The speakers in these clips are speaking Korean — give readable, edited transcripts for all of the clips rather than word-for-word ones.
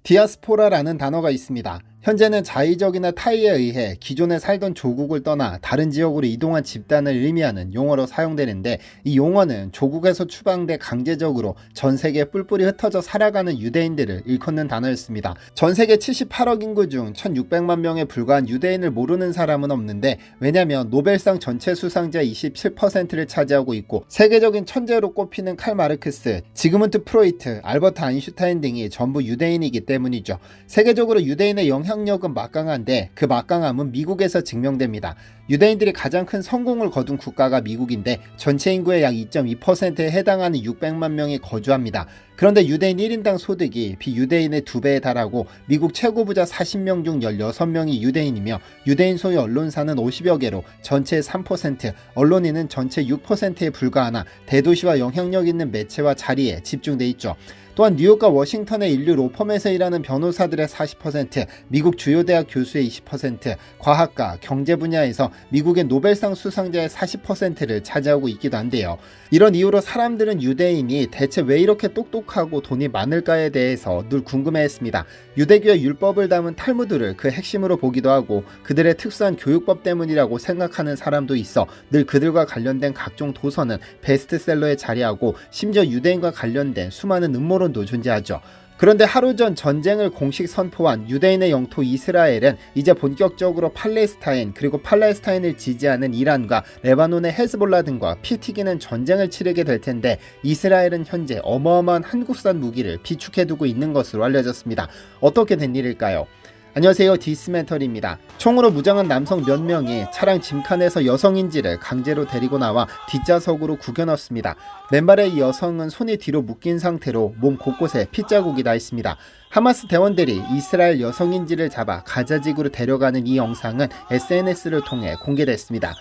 디아스포라라는 단어가 있습니다. 현재는 자의적이나 타의에 의해 기존에 살던 조국을 떠나 다른 지역으로 이동한 집단을 의미하는 용어로 사용되는데, 이 용어는 조국에서 추방돼 강제적으로 전 세계에 뿔뿔이 흩어져 살아가는 유대인들을 일컫는 단어였습니다. 전 세계 78억 인구 중 1600만 명에 불과한 유대인을 모르는 사람은 없는데, 왜냐면 노벨상 전체 수상자 27%를 차지하고 있고 세계적인 천재로 꼽히는 칼 마르크스, 지그문트 프로이트, 알버트 아인슈타인 등이 전부 유대인이기 때문이죠. 세계적으로 유대인의 영향력은 막강한데 그 막강함은 미국에서 증명됩니다. 유대인들이 가장 큰 성공을 거둔 국가가 미국인데 전체 인구의 약 2.2%에 해당하는 600만 명이 거주합니다. 그런데 유대인 1인당 소득이 비유대인의 2배에 달하고 미국 최고 부자 40명 중 16명이 유대인이며 유대인 소유 언론사는 50여 개로 전체의 3%, 언론인은 전체 6%에 불과하나 대도시와 영향력 있는 매체와 자리에 집중돼 있죠. 또한 뉴욕과 워싱턴의 인류 로펌에서 일하는 변호사들의 40%, 미국 주요 대학 교수의 20%, 과학과 경제 분야에서 미국의 노벨상 수상자의 40%를 차지하고 있기도 한데요. 이런 이유로 사람들은 유대인이 대체 왜 이렇게 똑똑하고 돈이 많을까에 대해서 늘 궁금해했습니다. 유대교의 율법을 담은 탈무드를 그 핵심으로 보기도 하고 그들의 특수한 교육법 때문이라고 생각하는 사람도 있어 늘 그들과 관련된 각종 도서는 베스트셀러에 자리하고 심지어 유대인과 관련된 수많은 음모론도 존재하죠. 그런데 하루 전 전쟁을 공식 선포한 유대인의 영토 이스라엘은 이제 본격적으로 팔레스타인, 그리고 팔레스타인을 지지하는 이란과 레바논의 헤즈볼라 등과 피 튀기는 전쟁을 치르게 될 텐데, 이스라엘은 현재 어마어마한 한국산 무기를 비축해두고 있는 것으로 알려졌습니다. 어떻게 된 일일까요? 안녕하세요, 디스멘털입니다. 총으로 무장한 남성 몇 명이 차량 짐칸에서 여성인지를 강제로 데리고 나와 뒷좌석으로 구겨 넣습니다. 맨발의 이 여성은 손이 뒤로 묶인 상태로 몸 곳곳에 핏자국이 나 있습니다. 하마스 대원들이 이스라엘 여성인지를 잡아 가자지구로 데려가는 이 영상은 SNS를 통해 공개됐습니다.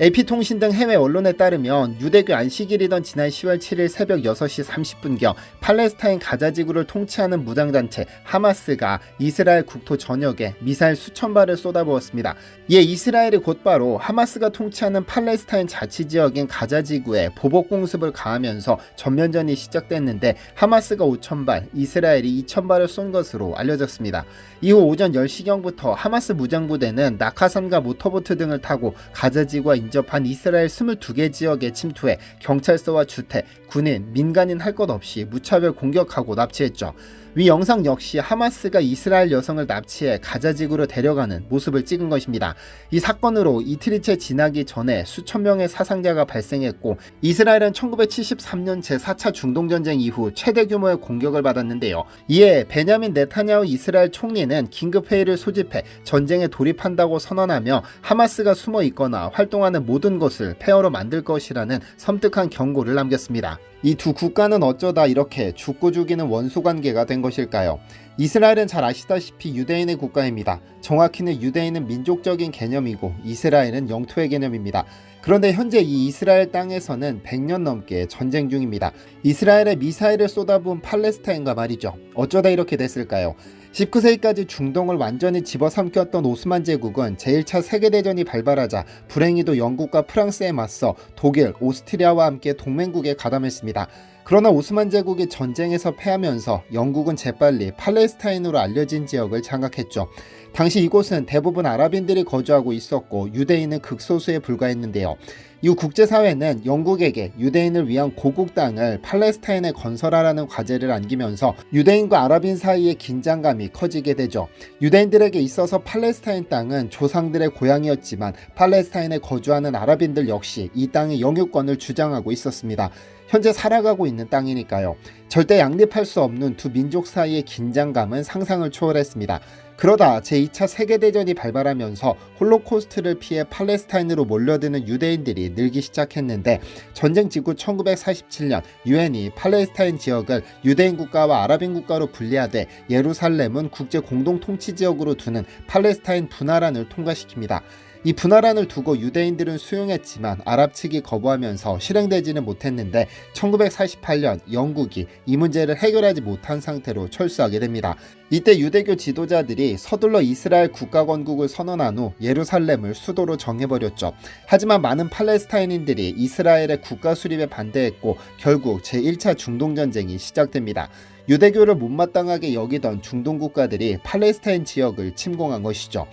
AP통신 등 해외 언론에 따르면 유대교 안식일이던 지난 10월 7일 새벽 6시 30분경 팔레스타인 가자지구를 통치하는 무장단체 하마스가 이스라엘 국토 전역에 미사일 수천 발을 쏟아부었습니다. 이에 이스라엘이 곧바로 하마스가 통치하는 팔레스타인 자치지역인 가자지구에 보복공습을 가하면서 전면전이 시작됐는데, 하마스가 5,000발, 이스라엘이 2,000발을 쏜 것으로 알려졌습니다. 이후 오전 10시경부터 하마스 무장부대는 낙하산과 모터보트 등을 타고 가자지구와 인접한 이스라엘 22개 지역에 침투해 경찰서와 주택, 군인, 민간인 할 것 없이 무차별 공격하고 납치했죠. 위 영상 역시 하마스가 이스라엘 여성을 납치해 가자지구로 데려가는 모습을 찍은 것입니다. 이 사건으로 이틀이 채 지나기 전에 수천 명의 사상자가 발생했고, 이스라엘은 1973년 제4차 중동전쟁 이후 최대 규모의 공격을 받았는데요. 이에 베냐민 네타냐후 이스라엘 총리는 긴급회의를 소집해 전쟁에 돌입한다고 선언하며 하마스가 숨어 있거나 활동하는 모든 것을 폐허로 만들 것이라는 섬뜩한 경고를 남겼습니다. 이 두 국가는 어쩌다 이렇게 죽고 죽이는 원수관계가 된 것일까요? 이스라엘은 잘 아시다시피 유대인의 국가입니다. 정확히는 유대인은 민족적인 개념이고 이스라엘은 영토의 개념입니다. 그런데 현재 이 이스라엘 땅에서는 100년 넘게 전쟁 중입니다. 이스라엘에 미사일을 쏟아부은 팔레스타인과 말이죠. 어쩌다 이렇게 됐을까요? 19세기까지 중동을 완전히 집어삼켰던 오스만 제국은 제1차 세계대전이 발발하자 불행히도 영국과 프랑스에 맞서 독일, 오스트리아와 함께 동맹국에 가담했습니다. 그러나 오스만 제국이 전쟁에서 패하면서 영국은 재빨리 팔레스타인으로 알려진 지역을 장악했죠. 당시 이곳은 대부분 아랍인들이 거주하고 있었고 유대인은 극소수에 불과했는데요. 이후 국제사회는 영국에게 유대인을 위한 고국 땅을 팔레스타인에 건설하라는 과제를 안기면서 유대인과 아랍인 사이의 긴장감이 커지게 되죠. 유대인들에게 있어서 팔레스타인 땅은 조상들의 고향이었지만 팔레스타인에 거주하는 아랍인들 역시 이 땅의 영유권을 주장하고 있었습니다. 현재 살아가고 있는 땅이니까요. 절대 양립할 수 없는 두 민족 사이의 긴장감은 상상을 초월했습니다. 그러다 제2차 세계대전이 발발하면서 홀로코스트를 피해 팔레스타인으로 몰려드는 유대인들이 늘기 시작했는데, 전쟁 직후 1947년 유엔이 팔레스타인 지역을 유대인 국가와 아랍인 국가로 분리하되 예루살렘은 국제 공동 통치 지역으로 두는 팔레스타인 분화란을 통과시킵니다. 이 분할안을 두고 유대인들은 수용했지만 아랍 측이 거부하면서 실행되지는 못했는데 1948년 영국이 이 문제를 해결하지 못한 상태로 철수하게 됩니다. 이때 유대교 지도자들이 서둘러 이스라엘 국가 건국을 선언한 후 예루살렘을 수도로 정해버렸죠. 하지만 많은 팔레스타인인들이 이스라엘의 국가 수립에 반대했고 결국 제1차 중동전쟁이 시작됩니다. 유대교를 못마땅하게 여기던 중동 국가들이 팔레스타인 지역을 침공한 것이죠.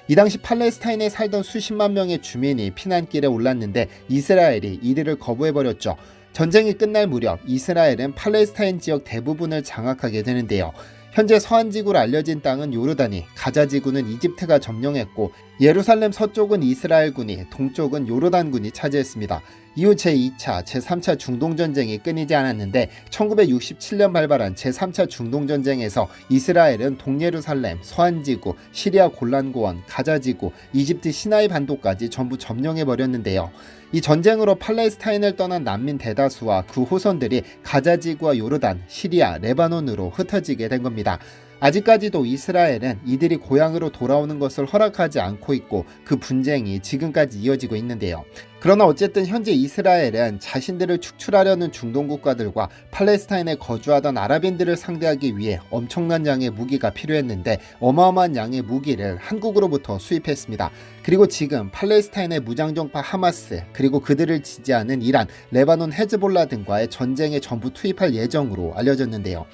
이 당시 팔레스타인에 살던 수십만 명의 주민이 피난길에 올랐는데 이스라엘이 이들을 거부해버렸죠. 전쟁이 끝날 무렵 이스라엘은 팔레스타인 지역 대부분을 장악하게 되는데요. 현재 서한지구로 알려진 땅은 요르단이, 가자지구는 이집트가 점령했고 예루살렘 서쪽은 이스라엘군이, 동쪽은 요르단군이 차지했습니다. 이후 제2차, 제3차 중동전쟁이 끊이지 않았는데 1967년 발발한 제3차 중동전쟁에서 이스라엘은 동예루살렘, 서한지구, 시리아 골란고원, 가자지구, 이집트 시나이 반도까지 전부 점령해버렸는데요. 이 전쟁으로 팔레스타인을 떠난 난민 대다수와 그 호선들이 가자지구와 요르단, 시리아, 레바논으로 흩어지게 된 겁니다. 아직까지도 이스라엘은 이들이 고향으로 돌아오는 것을 허락하지 않고 있고 그 분쟁이 지금까지 이어지고 있는데요. 그러나 어쨌든 현재 이스라엘은 자신들을 축출하려는 중동 국가들과 팔레스타인에 거주하던 아랍인들을 상대하기 위해 엄청난 양의 무기가 필요했는데 어마어마한 양의 무기를 한국으로부터 수입했습니다. 그리고 지금 팔레스타인의 무장정파 하마스 그리고 그들을 지지하는 이란, 레바논 헤즈볼라 등과의 전쟁에 전부 투입할 예정으로 알려졌는데요.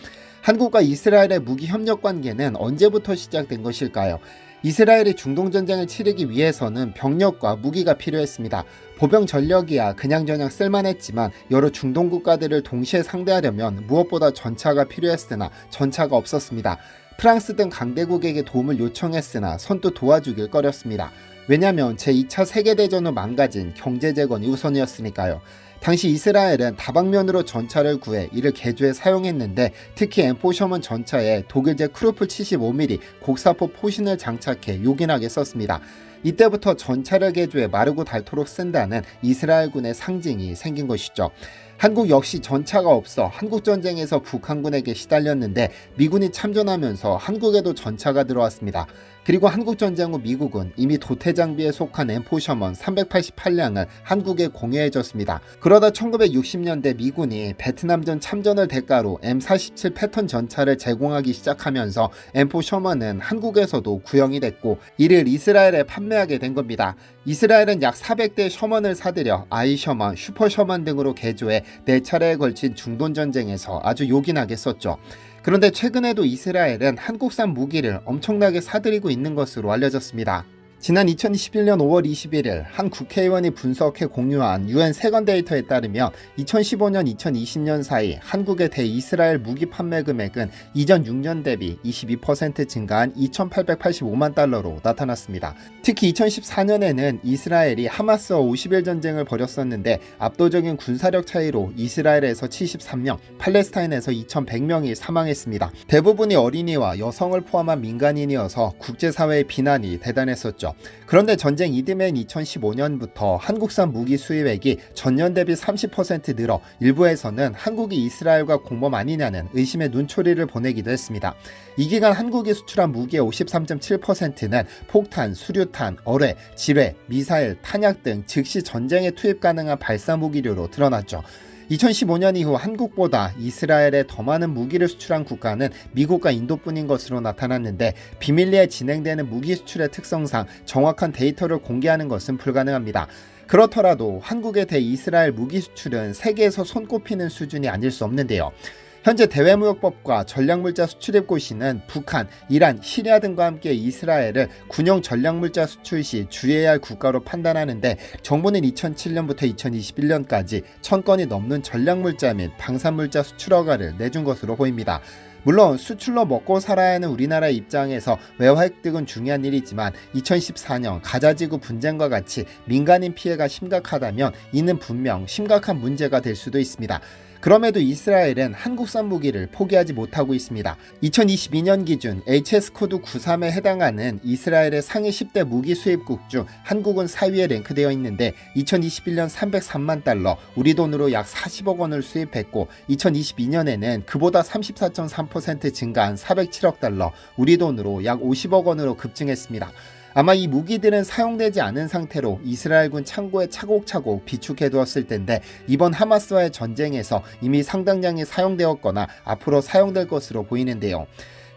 한국과 이스라엘의 무기 협력 관계는 언제부터 시작된 것일까요? 이스라엘이 중동전쟁을 치르기 위해서는 병력과 무기가 필요했습니다. 보병 전력이야 그냥저냥 쓸만했지만 여러 중동 국가들을 동시에 상대하려면 무엇보다 전차가 필요했으나 전차가 없었습니다. 프랑스 등 강대국에게 도움을 요청했으나 선뜻 도와주길 꺼렸습니다. 왜냐하면 제2차 세계대전 후 망가진 경제재건이 우선이었으니까요. 당시 이스라엘은 다방면으로 전차를 구해 이를 개조해 사용했는데 특히 M4 셔먼 전차에 독일제 크루플 75mm 곡사포 포신을 장착해 요긴하게 썼습니다. 이때부터 전차를 개조해 마르고 닳도록 쓴다는 이스라엘군의 상징이 생긴 것이죠. 한국 역시 전차가 없어 한국전쟁에서 북한군에게 시달렸는데 미군이 참전하면서 한국에도 전차가 들어왔습니다. 그리고 한국전쟁 후 미국은 이미 도태장비에 속한 M4 셔먼 388량을 한국에 공여해줬습니다. 그러다 1960년대 미군이 베트남전 참전을 대가로 M47 패턴 전차를 제공하기 시작하면서 M4 셔먼은 한국에서도 구형이 됐고 이를 이스라엘에 판매하게 된 겁니다. 이스라엘은 약 400대 셔먼을 사들여 아이 셔먼, 슈퍼 셔먼 등으로 개조해 4차례에 걸친 중동전쟁에서 아주 요긴하게 썼죠. 그런데 최근에도 이스라엘은 한국산 무기를 엄청나게 사들이고 있는 것으로 알려졌습니다. 지난 2021년 5월 21일 한 국회의원이 분석해 공유한 UN 세관 데이터에 따르면 2015년 2020년 사이 한국의 대이스라엘 무기 판매 금액은 이전 6년 대비 22% 증가한 2,885만 달러로 나타났습니다. 특히 2014년에는 이스라엘이 하마스와 50일 전쟁을 벌였었는데 압도적인 군사력 차이로 이스라엘에서 73명, 팔레스타인에서 2,100명이 사망했습니다. 대부분이 어린이와 여성을 포함한 민간인이어서 국제사회의 비난이 대단했었죠. 그런데 전쟁 이듬해인 2015년부터 한국산 무기 수입액이 전년 대비 30% 늘어 일부에서는 한국이 이스라엘과 공범 아니냐는 의심의 눈초리를 보내기도 했습니다. 이 기간 한국이 수출한 무기의 53.7%는 폭탄, 수류탄, 어뢰, 지뢰, 미사일, 탄약 등 즉시 전쟁에 투입 가능한 발사 무기류로 드러났죠. 2015년 이후 한국보다 이스라엘에 더 많은 무기를 수출한 국가는 미국과 인도뿐인 것으로 나타났는데 비밀리에 진행되는 무기 수출의 특성상 정확한 데이터를 공개하는 것은 불가능합니다. 그렇더라도 한국의 대이스라엘 무기 수출은 세계에서 손꼽히는 수준이 아닐 수 없는데요. 현재 대외무역법과 전략물자 수출입 고시는 북한, 이란, 시리아 등과 함께 이스라엘을 군용 전략물자 수출 시 주의해야 할 국가로 판단하는데 정부는 2007년부터 2021년까지 1000건이 넘는 전략물자 및 방산물자 수출 허가를 내준 것으로 보입니다. 물론 수출로 먹고 살아야 하는 우리나라의 입장에서 외화 획득은 중요한 일이지만 2014년 가자지구 분쟁과 같이 민간인 피해가 심각하다면 이는 분명 심각한 문제가 될 수도 있습니다. 그럼에도 이스라엘은 한국산 무기를 포기하지 못하고 있습니다. 2022년 기준 HS 코드 93에 해당하는 이스라엘의 상위 10대 무기 수입국 중 한국은 4위에 랭크되어 있는데 2021년 303만 달러, 우리 돈으로 약 40억 원을 수입했고 2022년에는 그보다 34.3% 증가한 407억 달러, 우리 돈으로 약 50억 원으로 급증했습니다. 아마 이 무기들은 사용되지 않은 상태로 이스라엘군 창고에 차곡차곡 비축해 두었을 텐데 이번 하마스와의 전쟁에서 이미 상당량이 사용되었거나 앞으로 사용될 것으로 보이는데요.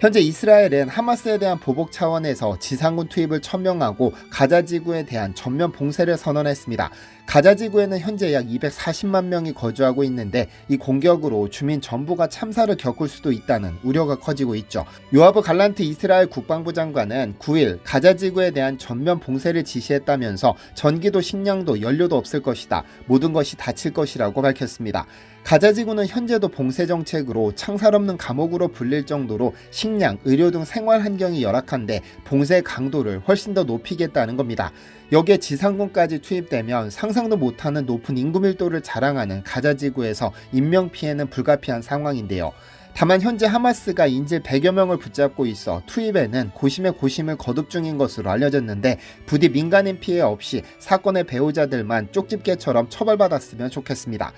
현재 이스라엘은 하마스에 대한 보복 차원에서 지상군 투입을 천명하고 가자 지구에 대한 전면 봉쇄를 선언했습니다. 가자 지구에는 현재 약 240만 명이 거주하고 있는데 이 공격으로 주민 전부가 참사를 겪을 수도 있다는 우려가 커지고 있죠. 요아브 갈란트 이스라엘 국방부 장관은 9일 가자 지구에 대한 전면 봉쇄를 지시했다면서 전기도 식량도 연료도 없을 것이다. 모든 것이 닫힐 것이라고 밝혔습니다. 가자 지구는 현재도 봉쇄 정책으로 창살 없는 감옥으로 불릴 정도로 식량, 의료 등 생활 환경이 열악한데 봉쇄 강도를 훨씬 더 높이겠다는 겁니다. 여기에 지상군까지 투입되면 상상도 못하는 높은 인구 밀도를 자랑하는 가자 지구에서 인명피해는 불가피한 상황인데요. 다만 현재 하마스가 인질 100여 명을 붙잡고 있어 투입에는 고심의 고심을 거듭 중인 것으로 알려졌는데 부디 민간인 피해 없이 사건의 배우자들만 쪽집게처럼 처벌받았으면 좋겠습니다.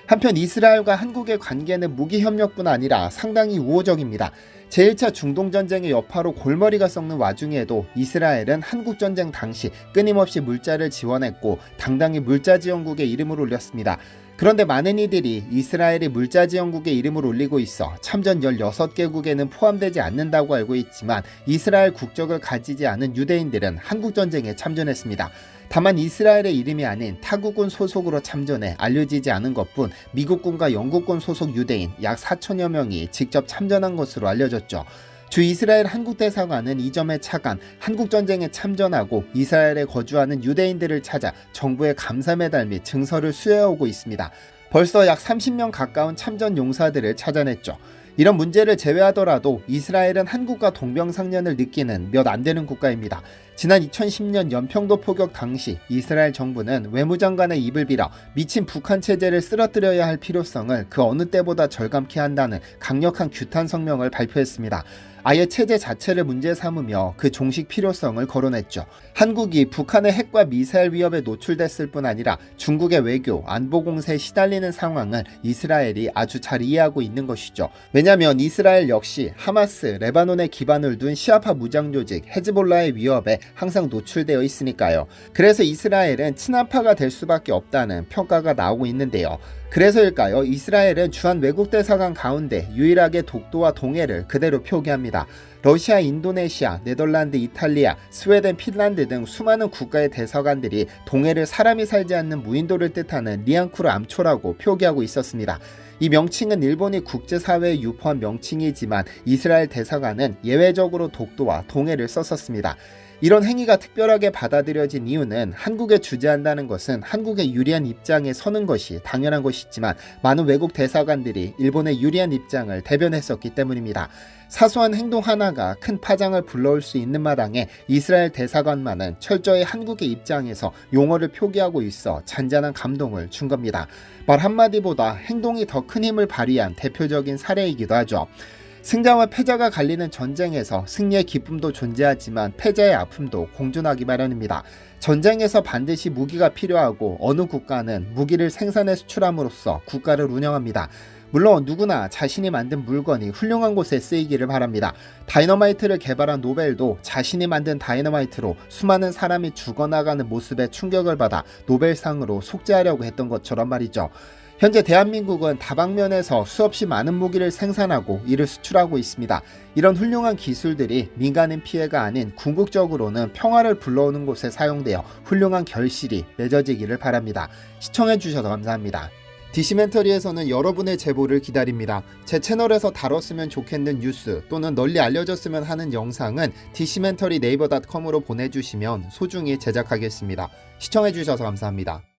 한편 이스라엘과 한국의 관계는 무기협력뿐 아니라 상당히 우호적입니다. 제1차 중동전쟁의 여파로 골머리가 썩는 와중에도 이스라엘은 한국전쟁 당시 끊임없이 물자를 지원했고 당당히 물자지원국의 이름을 올렸습니다. 그런데 많은 이들이 이스라엘이 물자지원국의 이름을 올리고 있어 참전 16개국에는 포함되지 않는다고 알고 있지만 이스라엘 국적을 가지지 않은 유대인들은 한국전쟁에 참전했습니다. 다만 이스라엘의 이름이 아닌 타국군 소속으로 참전해 알려지지 않은 것뿐 미국군과 영국군 소속 유대인 약 4천여 명이 직접 참전한 것으로 알려졌죠. 주 이스라엘 한국대사관은 이 점에 착안 한국전쟁에 참전하고 이스라엘에 거주하는 유대인들을 찾아 정부에 감사메달 및 증서를 수여하고 있습니다. 벌써 약 30명 가까운 참전 용사들을 찾아냈죠. 이런 문제를 제외하더라도 이스라엘은 한국과 동병상련을 느끼는 몇 안 되는 국가입니다. 지난 2010년 연평도 포격 당시 이스라엘 정부는 외무장관의 입을 빌어 미친 북한 체제를 쓰러뜨려야 할 필요성을 그 어느 때보다 절감케 한다는 강력한 규탄 성명을 발표했습니다. 아예 체제 자체를 문제 삼으며 그 종식 필요성을 거론했죠. 한국이 북한의 핵과 미사일 위협에 노출됐을 뿐 아니라 중국의 외교, 안보 공세에 시달리는 상황을 이스라엘이 아주 잘 이해하고 있는 것이죠. 왜냐하면 이스라엘 역시 하마스, 레바논에 기반을 둔 시아파 무장 조직 헤즈볼라의 위협에 항상 노출되어 있으니까요. 그래서 이스라엘은 친한파가 될 수밖에 없다는 평가가 나오고 있는데요. 그래서일까요? 이스라엘은 주한 외국 대사관 가운데 유일하게 독도와 동해를 그대로 표기합니다. 러시아, 인도네시아, 네덜란드, 이탈리아, 스웨덴, 핀란드 등 수많은 국가의 대사관들이 동해를 사람이 살지 않는 무인도를 뜻하는 리앙쿠르 암초라고 표기하고 있었습니다. 이 명칭은 일본이 국제사회에 유포한 명칭이지만 이스라엘 대사관은 예외적으로 독도와 동해를 썼었습니다. 이런 행위가 특별하게 받아들여진 이유는 한국에 주재한다는 것은 한국의 유리한 입장에 서는 것이 당연한 것이지만 많은 외국 대사관들이 일본의 유리한 입장을 대변했었기 때문입니다. 사소한 행동 하나가 큰 파장을 불러올 수 있는 마당에 이스라엘 대사관만은 철저히 한국의 입장에서 용어를 표기하고 있어 잔잔한 감동을 준 겁니다. 말 한마디보다 행동이 더 큰 힘을 발휘한 대표적인 사례이기도 하죠. 승자와 패자가 갈리는 전쟁에서 승리의 기쁨도 존재하지만 패자의 아픔도 공존하기 마련입니다. 전쟁에서 반드시 무기가 필요하고 어느 국가는 무기를 생산해 수출함으로써 국가를 운영합니다. 물론 누구나 자신이 만든 물건이 훌륭한 곳에 쓰이기를 바랍니다. 다이너마이트를 개발한 노벨도 자신이 만든 다이너마이트로 수많은 사람이 죽어나가는 모습에 충격을 받아 노벨상으로 속죄하려고 했던 것처럼 말이죠. 현재 대한민국은 다방면에서 수없이 많은 무기를 생산하고 이를 수출하고 있습니다. 이런 훌륭한 기술들이 민간인 피해가 아닌 궁극적으로는 평화를 불러오는 곳에 사용되어 훌륭한 결실이 맺어지기를 바랍니다. 시청해주셔서 감사합니다. 디시멘터리에서는 여러분의 제보를 기다립니다. 제 채널에서 다뤘으면 좋겠는 뉴스 또는 널리 알려졌으면 하는 영상은 디시멘터리 네이버.com으로 보내주시면 소중히 제작하겠습니다. 시청해주셔서 감사합니다.